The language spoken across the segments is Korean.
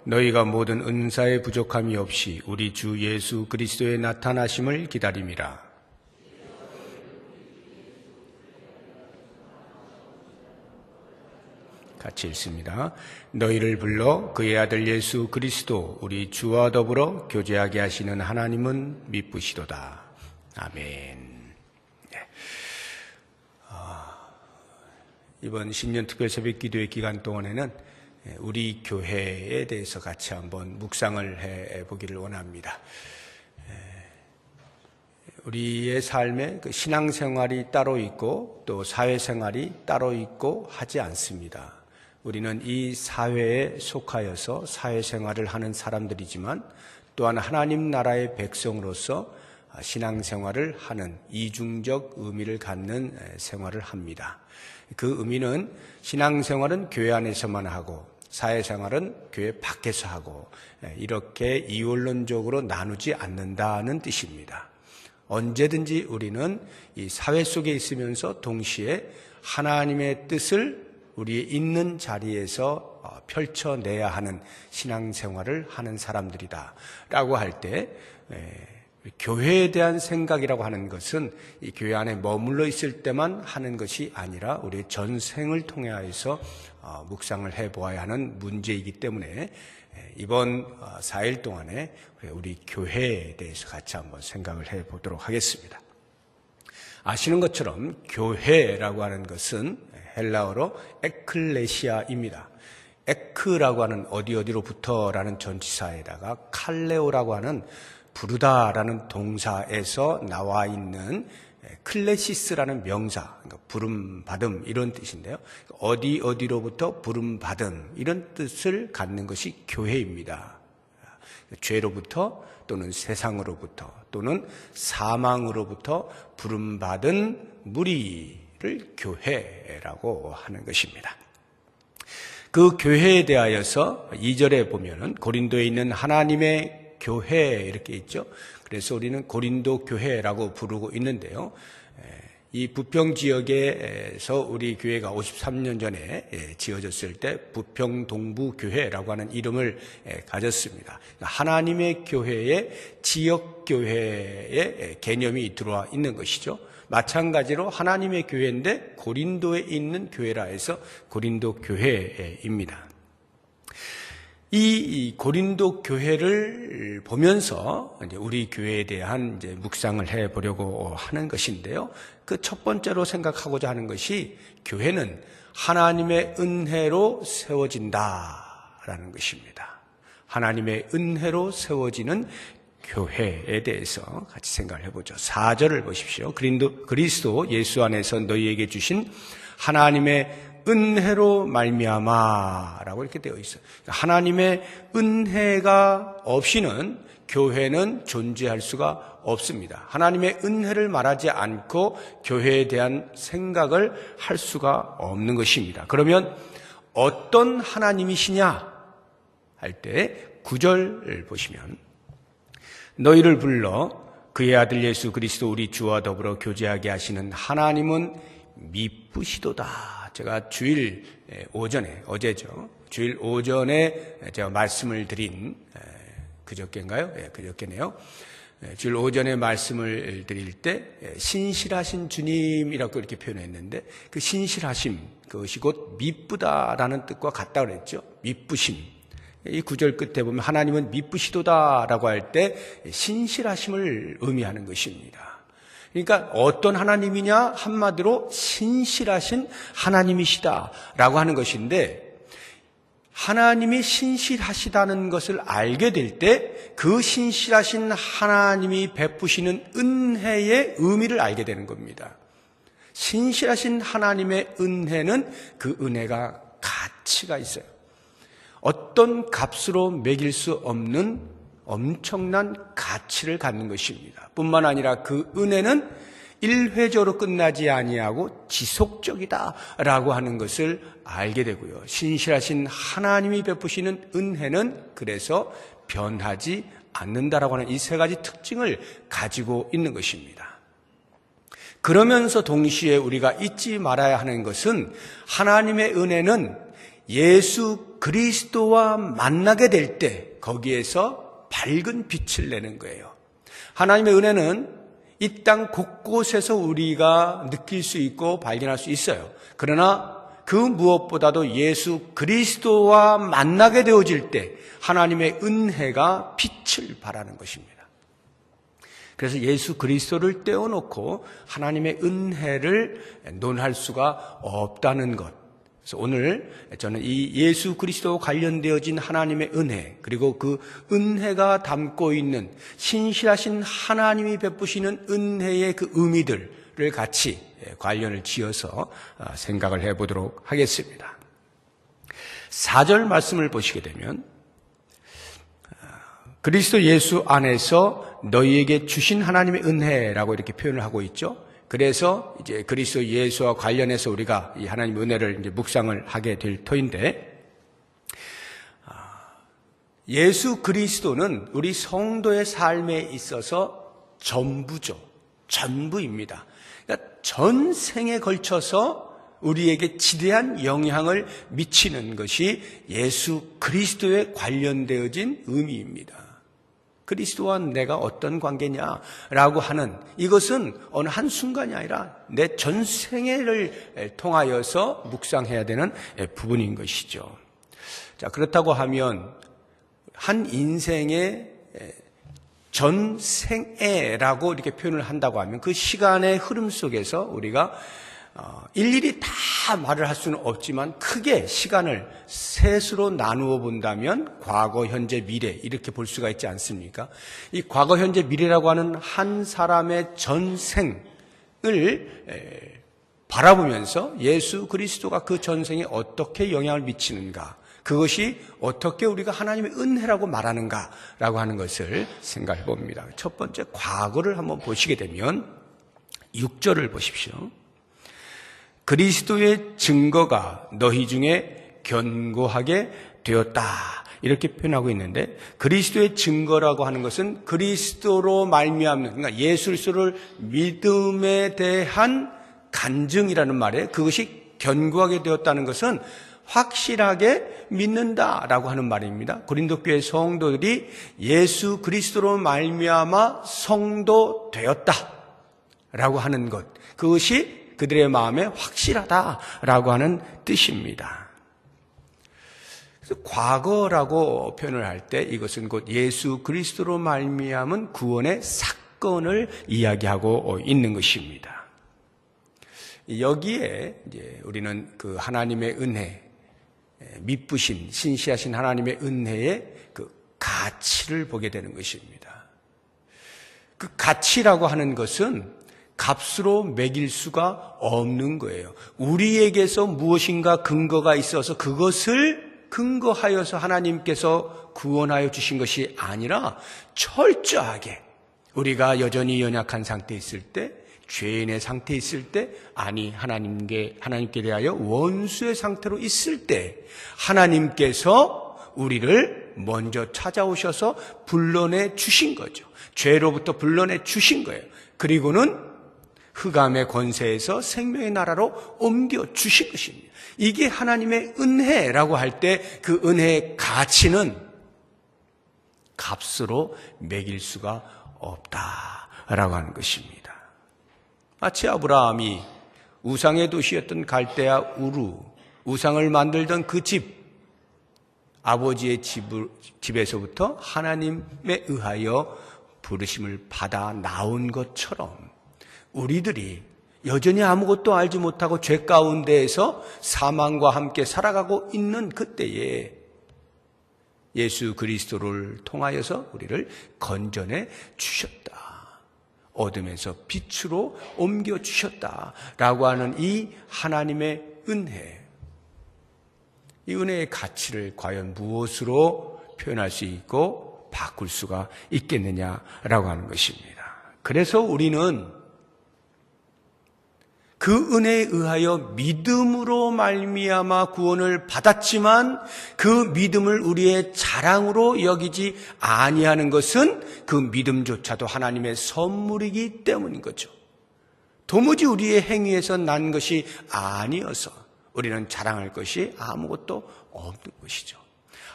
너희가 모든 은사에 부족함이 없이 우리 주 예수 그리스도의 나타나심을 기다림이라. 같이 읽습니다. 너희를 불러 그의 아들 예수 그리스도 우리 주와 더불어 교제하게 하시는 하나님은 미쁘시도다. 아멘. 이번 신년 특별 새벽 기도의 기간 동안에는 우리 교회에 대해서 같이 한번 묵상을 해 보기를 원합니다. 우리의 삶에 그 신앙생활이 따로 있고 또 사회생활이 따로 있고 하지 않습니다. 우리는 이 사회에 속하여서 사회생활을 하는 사람들이지만 또한 하나님 나라의 백성으로서 신앙생활을 하는 이중적 의미를 갖는 생활을 합니다. 그 의미는 신앙생활은 교회 안에서만 하고 사회생활은 교회 밖에서 하고 이렇게 이원론적으로 나누지 않는다는 뜻입니다. 언제든지 우리는 이 사회 속에 있으면서 동시에 하나님의 뜻을 우리의 있는 자리에서 펼쳐내야 하는 신앙생활을 하는 사람들이다 라고 할 때 교회에 대한 생각이라고 하는 것은 이 교회 안에 머물러 있을 때만 하는 것이 아니라 우리의 전생을 통해서 묵상을 해보아야 하는 문제이기 때문에 이번 4일 동안에 우리 교회에 대해서 같이 한번 생각을 해보도록 하겠습니다. 아시는 것처럼 교회라고 하는 것은 헬라어로 에클레시아입니다. 에크라고 하는 어디로부터라는 전치사에다가 칼레오라고 하는 부르다라는 동사에서 나와 있는 클레시스라는 명사, 그러니까 부름받음 이런 뜻인데요. 어디로부터 부름받음 이런 뜻을 갖는 것이 교회입니다. 죄로부터 또는 세상으로부터 또는 사망으로부터 부름받은 무리를 교회라고 하는 것입니다. 그 교회에 대하여서 2절에 보면은 고린도에 있는 하나님의 교회 이렇게 있죠. 그래서 우리는 고린도 교회라고 부르고 있는데요. 이 부평 지역에서 우리 교회가 53년 전에 지어졌을 때 부평 동부 교회라고 하는 이름을 가졌습니다. 하나님의 교회에 지역 교회의 개념이 들어와 있는 것이죠. 마찬가지로 하나님의 교회인데 고린도에 있는 교회라 해서 고린도 교회입니다. 이 고린도 교회를 보면서 이제 우리 교회에 대한 이제 묵상을 해 보려고 하는 것인데요. 그 첫 번째로 생각하고자 하는 것이 교회는 하나님의 은혜로 세워진다라는 것입니다. 하나님의 은혜로 세워지는 교회에 대해서 같이 생각을 해보죠. 4절을 보십시오. 그리스도 예수 안에서 너희에게 주신 하나님의 은혜로 말미암아라고 이렇게 되어 있어요. 하나님의 은혜가 없이는 교회는 존재할 수가 없습니다. 하나님의 은혜를 말하지 않고 교회에 대한 생각을 할 수가 없는 것입니다. 그러면 어떤 하나님이시냐 할 때 9절 보시면 너희를 불러 그의 아들 예수 그리스도 우리 주와 더불어 교제하게 하시는 하나님은 미쁘시도다. 제가 주일 오전에, 어제죠. 주일 오전에 제가 말씀을 드린, 그저께인가요? 그저께네요. 주일 오전에 말씀을 드릴 때, 신실하신 주님이라고 이렇게 표현했는데, 그 신실하심, 그것이 곧 미쁘다라는 뜻과 같다 그랬죠. 미쁘심. 이 구절 끝에 보면 하나님은 미쁘시도다라고 할 때, 신실하심을 의미하는 것입니다. 그러니까 어떤 하나님이냐 한마디로 신실하신 하나님이시다라고 하는 것인데 하나님이 신실하시다는 것을 알게 될 때 그 신실하신 하나님이 베푸시는 은혜의 의미를 알게 되는 겁니다. 신실하신 하나님의 은혜는 그 은혜가 가치가 있어요. 어떤 값으로 매길 수 없는 엄청난 가치를 갖는 것입니다. 뿐만 아니라 그 은혜는 일회적으로 끝나지 아니하고 지속적이다라고 하는 것을 알게 되고요. 신실하신 하나님이 베푸시는 은혜는 그래서 변하지 않는다라고 하는 이 세 가지 특징을 가지고 있는 것입니다. 그러면서 동시에 우리가 잊지 말아야 하는 것은 하나님의 은혜는 예수 그리스도와 만나게 될 때 거기에서 밝은 빛을 내는 거예요. 하나님의 은혜는 이 땅 곳곳에서 우리가 느낄 수 있고 발견할 수 있어요. 그러나 그 무엇보다도 예수 그리스도와 만나게 되어질 때 하나님의 은혜가 빛을 발하는 것입니다. 그래서 예수 그리스도를 떼어놓고 하나님의 은혜를 논할 수가 없다는 것. 그래서 오늘 저는 이 예수 그리스도와 관련되어진 하나님의 은혜, 그리고 그 은혜가 담고 있는 신실하신 하나님이 베푸시는 은혜의 그 의미들을 같이 관련을 지어서 생각을 해보도록 하겠습니다. 4절 말씀을 보시게 되면 그리스도 예수 안에서 너희에게 주신 하나님의 은혜라고 이렇게 표현을 하고 있죠. 그래서 이제 그리스도 예수와 관련해서 우리가 이 하나님의 은혜를 이제 묵상을 하게 될 터인데, 예수 그리스도는 우리 성도의 삶에 있어서 전부죠. 전부입니다. 그러니까 전생에 걸쳐서 우리에게 지대한 영향을 미치는 것이 예수 그리스도에 관련되어진 의미입니다. 그리스도와 내가 어떤 관계냐라고 하는 이것은 어느 한순간이 아니라 내 전생애를 통하여서 묵상해야 되는 부분인 것이죠. 자, 그렇다고 하면 한 인생의 전생애라고 이렇게 표현을 한다고 하면 그 시간의 흐름 속에서 우리가 일일이 다 말을 할 수는 없지만 크게 시간을 셋으로 나누어 본다면 과거, 현재, 미래 이렇게 볼 수가 있지 않습니까? 이 과거, 현재, 미래라고 하는 한 사람의 전생을 바라보면서 예수 그리스도가 그 전생에 어떻게 영향을 미치는가, 그것이 어떻게 우리가 하나님의 은혜라고 말하는가라고 하는 것을 생각해 봅니다. 첫 번째, 과거를 한번 보시게 되면 6절을 보십시오. 그리스도의 증거가 너희 중에 견고하게 되었다, 이렇게 표현하고 있는데, 그리스도의 증거라고 하는 것은 그리스도로 말미암는, 그러니까 예수 그리스도를 믿음에 대한 간증이라는 말에, 그것이 견고하게 되었다는 것은 확실하게 믿는다라고 하는 말입니다. 고린도 교회 성도들이 예수 그리스도로 말미암아 성도 되었다라고 하는 것, 그것이 그들의 마음에 확실하다라고 하는 뜻입니다. 그래서 과거라고 표현을 할 때 이것은 곧 예수 그리스도로 말미암은 구원의 사건을 이야기하고 있는 것입니다. 여기에 이제 우리는 그 하나님의 은혜, 미쁘신 신실하신 하나님의 은혜의 그 가치를 보게 되는 것입니다. 그 가치라고 하는 것은 값으로 매길 수가 없는 거예요. 우리에게서 무엇인가 근거가 있어서 그것을 근거하여서 하나님께서 구원하여 주신 것이 아니라 철저하게 우리가 여전히 연약한 상태에 있을 때, 죄인의 상태에 있을 때, 아니 하나님께 대하여 원수의 상태로 있을 때 하나님께서 우리를 먼저 찾아오셔서 불러내 주신 거죠. 죄로부터 불러내 주신 거예요. 그리고는 흑암의 권세에서 생명의 나라로 옮겨 주신 것입니다. 이게 하나님의 은혜라고 할 때 그 은혜의 가치는 값으로 매길 수가 없다라고 하는 것입니다. 마치 아브라함이 우상의 도시였던 갈대아 우루, 우상을 만들던 그 집, 아버지의 집에서부터 하나님에 의하여 부르심을 받아 나온 것처럼 우리들이 여전히 아무것도 알지 못하고 죄 가운데에서 사망과 함께 살아가고 있는 그때에 예수 그리스도를 통하여서 우리를 건져내 주셨다, 어둠에서 빛으로 옮겨 주셨다라고 하는 이 하나님의 은혜, 이 은혜의 가치를 과연 무엇으로 표현할 수 있고 바꿀 수가 있겠느냐라고 하는 것입니다. 그래서 우리는 그 은혜에 의하여 믿음으로 말미암아 구원을 받았지만 그 믿음을 우리의 자랑으로 여기지 아니하는 것은 그 믿음조차도 하나님의 선물이기 때문인 거죠. 도무지 우리의 행위에서 난 것이 아니어서 우리는 자랑할 것이 아무것도 없는 것이죠.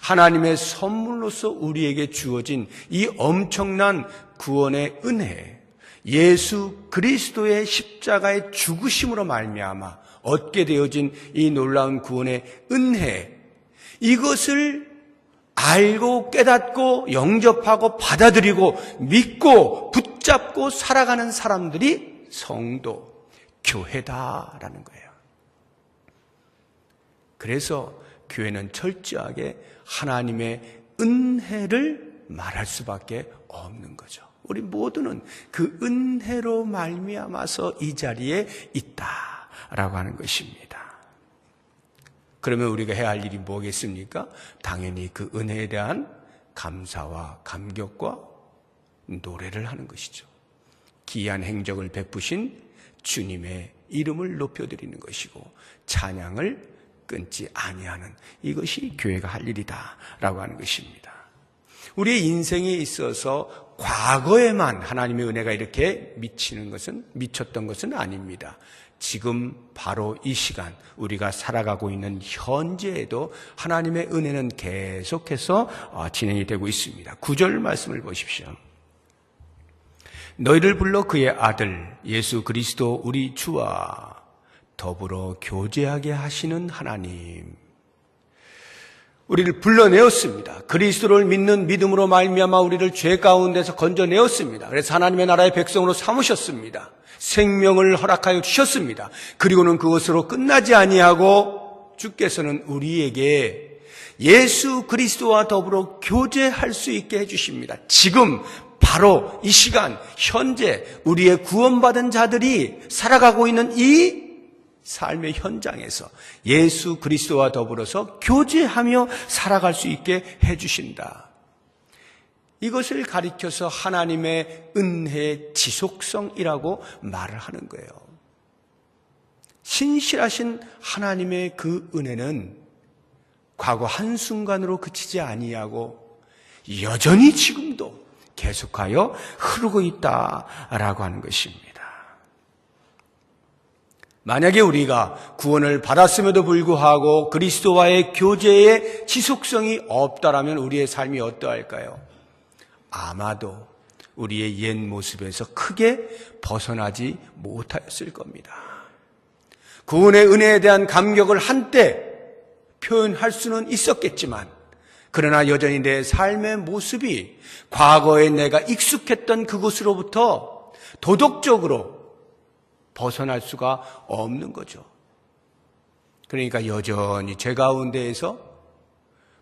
하나님의 선물로서 우리에게 주어진 이 엄청난 구원의 은혜, 예수 그리스도의 십자가의 죽으심으로 말미암아 얻게 되어진 이 놀라운 구원의 은혜, 이것을 알고 깨닫고 영접하고 받아들이고 믿고 붙잡고 살아가는 사람들이 성도, 교회다라는 거예요. 그래서 교회는 철저하게 하나님의 은혜를 말할 수밖에 없는 거죠. 우리 모두는 그 은혜로 말미암아서 이 자리에 있다라고 하는 것입니다. 그러면 우리가 해야 할 일이 뭐겠습니까? 당연히 그 은혜에 대한 감사와 감격과 노래를 하는 것이죠. 기이한 행적을 베푸신 주님의 이름을 높여드리는 것이고 찬양을 끊지 아니하는, 이것이 교회가 할 일이다라고 하는 것입니다. 우리의 인생에 있어서 과거에만 하나님의 은혜가 이렇게 미쳤던 것은 아닙니다. 지금 바로 이 시간 우리가 살아가고 있는 현재에도 하나님의 은혜는 계속해서 진행이 되고 있습니다. 9절 말씀을 보십시오. 너희를 불러 그의 아들 예수 그리스도 우리 주와 더불어 교제하게 하시는 하나님, 우리를 불러내었습니다. 그리스도를 믿는 믿음으로 말미암아 우리를 죄 가운데서 건져내었습니다. 그래서 하나님의 나라의 백성으로 삼으셨습니다. 생명을 허락하여 주셨습니다. 그리고는 그것으로 끝나지 아니하고 주께서는 우리에게 예수 그리스도와 더불어 교제할 수 있게 해주십니다. 지금 바로 이 시간 현재 우리의 구원받은 자들이 살아가고 있는 이 삶의 현장에서 예수 그리스도와 더불어서 교제하며 살아갈 수 있게 해주신다. 이것을 가리켜서 하나님의 은혜의 지속성이라고 말을 하는 거예요. 신실하신 하나님의 그 은혜는 과거 한순간으로 그치지 아니하고 여전히 지금도 계속하여 흐르고 있다라고 하는 것입니다. 만약에 우리가 구원을 받았음에도 불구하고 그리스도와의 교제의 지속성이 없다라면 우리의 삶이 어떠할까요? 아마도 우리의 옛 모습에서 크게 벗어나지 못하였을 겁니다. 구원의 은혜에 대한 감격을 한때 표현할 수는 있었겠지만, 그러나 여전히 내 삶의 모습이 과거에 내가 익숙했던 그곳으로부터 도덕적으로 벗어날 수가 없는 거죠. 그러니까 여전히 죄 가운데에서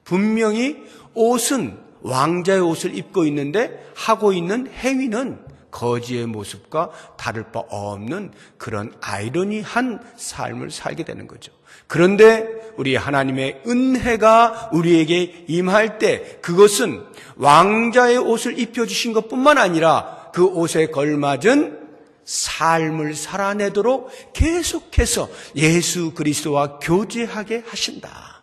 분명히 옷은 왕자의 옷을 입고 있는데 하고 있는 행위는 거지의 모습과 다를 바 없는 그런 아이러니한 삶을 살게 되는 거죠. 그런데 우리 하나님의 은혜가 우리에게 임할 때 그것은 왕자의 옷을 입혀주신 것뿐만 아니라 그 옷에 걸맞은 삶을 살아내도록 계속해서 예수 그리스도와 교제하게 하신다.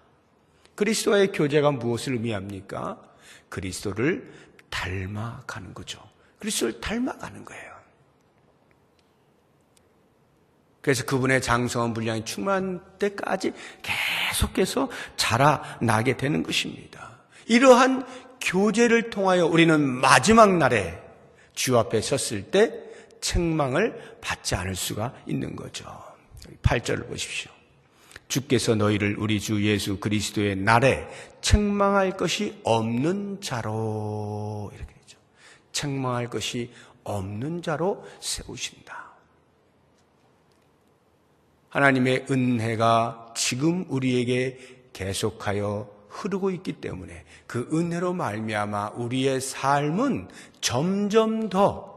그리스도와의 교제가 무엇을 의미합니까? 그리스도를 닮아가는 거죠. 그리스도를 닮아가는 거예요. 그래서 그분의 장성한 분량이 충만할 때까지 계속해서 자라나게 되는 것입니다. 이러한 교제를 통하여 우리는 마지막 날에 주 앞에 섰을 때 책망을 받지 않을 수가 있는 거죠. 8절을 보십시오. 주께서 너희를 우리 주 예수 그리스도의 날에 책망할 것이 없는 자로, 이렇게 되죠. 책망할 것이 없는 자로 세우신다. 하나님의 은혜가 지금 우리에게 계속하여 흐르고 있기 때문에 그 은혜로 말미암아 우리의 삶은 점점 더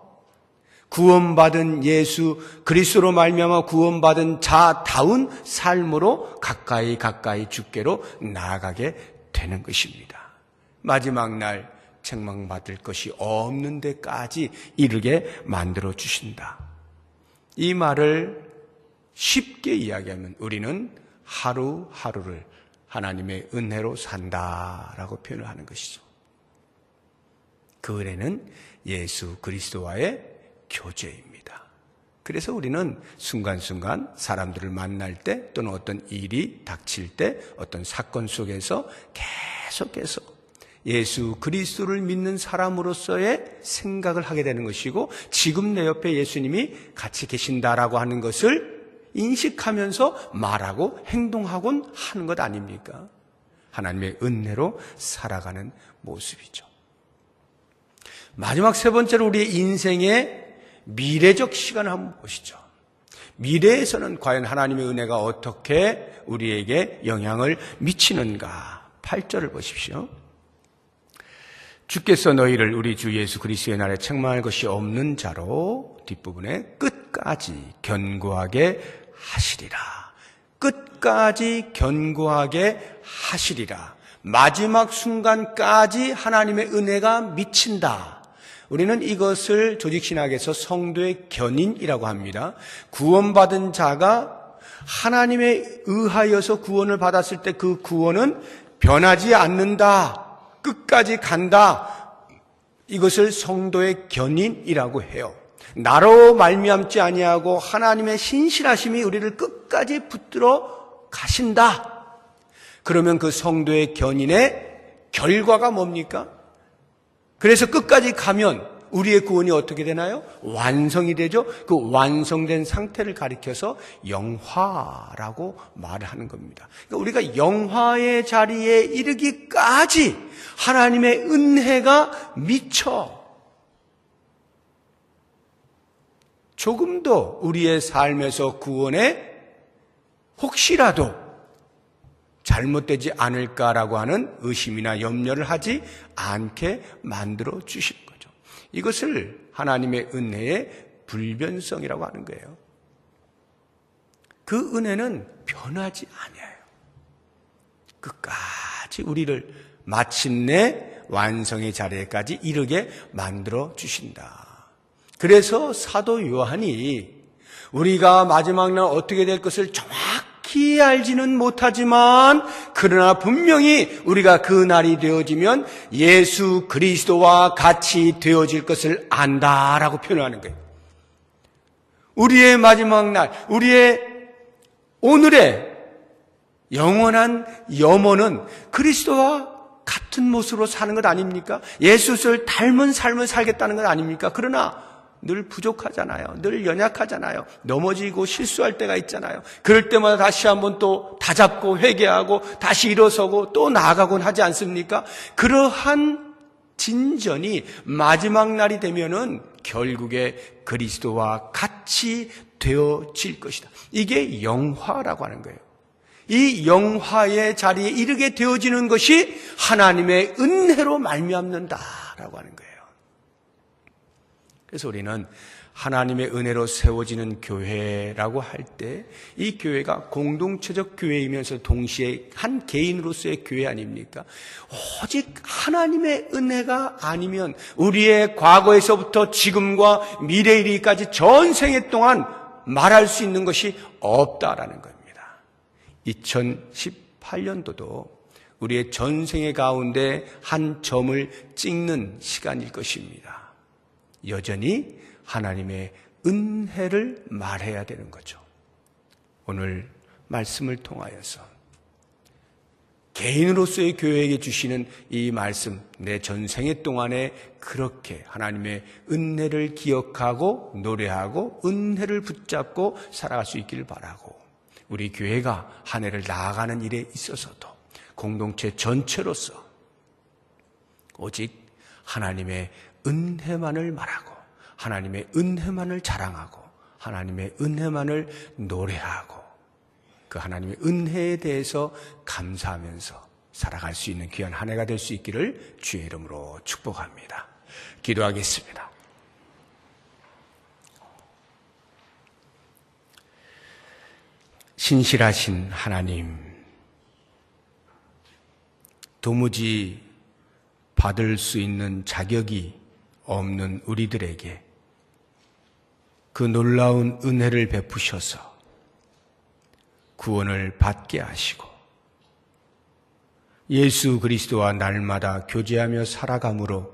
구원받은 예수 그리스도로 말미암아 구원받은 자다운 삶으로 가까이 주께로 나아가게 되는 것입니다. 마지막 날 책망받을 것이 없는 데까지 이르게 만들어 주신다. 이 말을 쉽게 이야기하면 우리는 하루하루를 하나님의 은혜로 산다라고 표현을 하는 것이죠. 그 은혜는 예수 그리스도와의 교제입니다. 그래서 우리는 순간순간 사람들을 만날 때 또는 어떤 일이 닥칠 때 어떤 사건 속에서 계속해서 예수 그리스도를 믿는 사람으로서의 생각을 하게 되는 것이고, 지금 내 옆에 예수님이 같이 계신다라고 하는 것을 인식하면서 말하고 행동하곤 하는 것 아닙니까? 하나님의 은혜로 살아가는 모습이죠. 마지막 세 번째로 우리의 인생의 미래적 시간을 한번 보시죠. 미래에서는 과연 하나님의 은혜가 어떻게 우리에게 영향을 미치는가? 8절을 보십시오. 주께서 너희를 우리 주 예수 그리스도의 날에 책망할 것이 없는 자로, 뒷부분에 끝까지 견고하게 하시리라. 끝까지 견고하게 하시리라. 마지막 순간까지 하나님의 은혜가 미친다. 우리는 이것을 조직신학에서 성도의 견인이라고 합니다. 구원받은 자가 하나님에 의하여서 구원을 받았을 때 그 구원은 변하지 않는다. 끝까지 간다. 이것을 성도의 견인이라고 해요. 나로 말미암지 아니하고 하나님의 신실하심이 우리를 끝까지 붙들어 가신다. 그러면 그 성도의 견인의 결과가 뭡니까? 그래서 끝까지 가면 우리의 구원이 어떻게 되나요? 완성이 되죠. 그 완성된 상태를 가리켜서 영화라고 말을 하는 겁니다. 그러니까 우리가 영화의 자리에 이르기까지 하나님의 은혜가 미쳐 조금도 우리의 삶에서 구원에 혹시라도 잘못되지 않을까라고 하는 의심이나 염려를 하지 않게 만들어 주신 거죠. 이것을 하나님의 은혜의 불변성이라고 하는 거예요. 그 은혜는 변하지 않아요. 끝까지 우리를 마침내 완성의 자리에까지 이르게 만들어 주신다. 그래서 사도 요한이 우리가 마지막 날 어떻게 될 것을 정확히 알지는 못하지만 그러나 분명히 우리가 그 날이 되어지면 예수 그리스도와 같이 되어질 것을 안다라고 표현하는 거예요. 우리의 마지막 날, 우리의 오늘의 영원한 염원은 그리스도와 같은 모습으로 사는 것 아닙니까? 예수를 닮은 삶을 살겠다는 것 아닙니까? 그러나 늘 부족하잖아요. 늘 연약하잖아요. 넘어지고 실수할 때가 있잖아요. 그럴 때마다 다시 한번 또 다잡고 회개하고 다시 일어서고 또 나아가곤 하지 않습니까? 그러한 진전이 마지막 날이 되면은 결국에 그리스도와 같이 되어질 것이다. 이게 영화라고 하는 거예요. 이 영화의 자리에 이르게 되어지는 것이 하나님의 은혜로 말미암는다라고 하는 거예요. 그래서 우리는 하나님의 은혜로 세워지는 교회라고 할 때 이 교회가 공동체적 교회이면서 동시에 한 개인으로서의 교회 아닙니까? 오직 하나님의 은혜가 아니면 우리의 과거에서부터 지금과 미래에 이르기까지 전생애 동안 말할 수 있는 것이 없다라는 겁니다. 2018년도도 우리의 전생애 가운데 한 점을 찍는 시간일 것입니다. 여전히 하나님의 은혜를 말해야 되는 거죠. 오늘 말씀을 통하여서 개인으로서의 교회에게 주시는 이 말씀, 내 전생애 동안에 그렇게 하나님의 은혜를 기억하고 노래하고 은혜를 붙잡고 살아갈 수 있기를 바라고, 우리 교회가 한 해를 나아가는 일에 있어서도 공동체 전체로서 오직 하나님의 은혜만을 말하고 하나님의 은혜만을 자랑하고 하나님의 은혜만을 노래하고 그 하나님의 은혜에 대해서 감사하면서 살아갈 수 있는 귀한 한 해가 될 수 있기를 주의 이름으로 축복합니다. 기도하겠습니다. 신실하신 하나님, 도무지 받을 수 있는 자격이 없는 우리들에게 그 놀라운 은혜를 베푸셔서 구원을 받게 하시고 예수 그리스도와 날마다 교제하며 살아감으로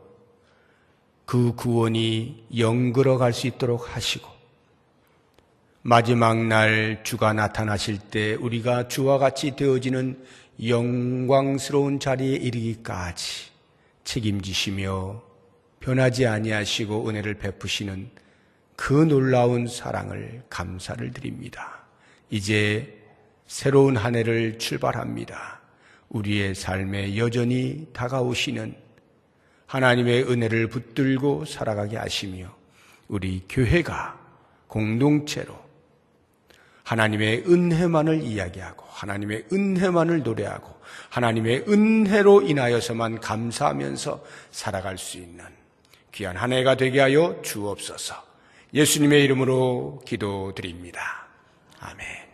그 구원이 영글어 갈 수 있도록 하시고 마지막 날 주가 나타나실 때 우리가 주와 같이 되어지는 영광스러운 자리에 이르기까지 책임지시며 변하지 아니하시고 은혜를 베푸시는 그 놀라운 사랑을 감사를 드립니다. 이제 새로운 한 해를 출발합니다. 우리의 삶에 여전히 다가오시는 하나님의 은혜를 붙들고 살아가게 하시며 우리 교회가 공동체로 하나님의 은혜만을 이야기하고 하나님의 은혜만을 노래하고 하나님의 은혜로 인하여서만 감사하면서 살아갈 수 있는 귀한 한 해가 되게 하여 주옵소서. 예수님의 이름으로 기도드립니다. 아멘.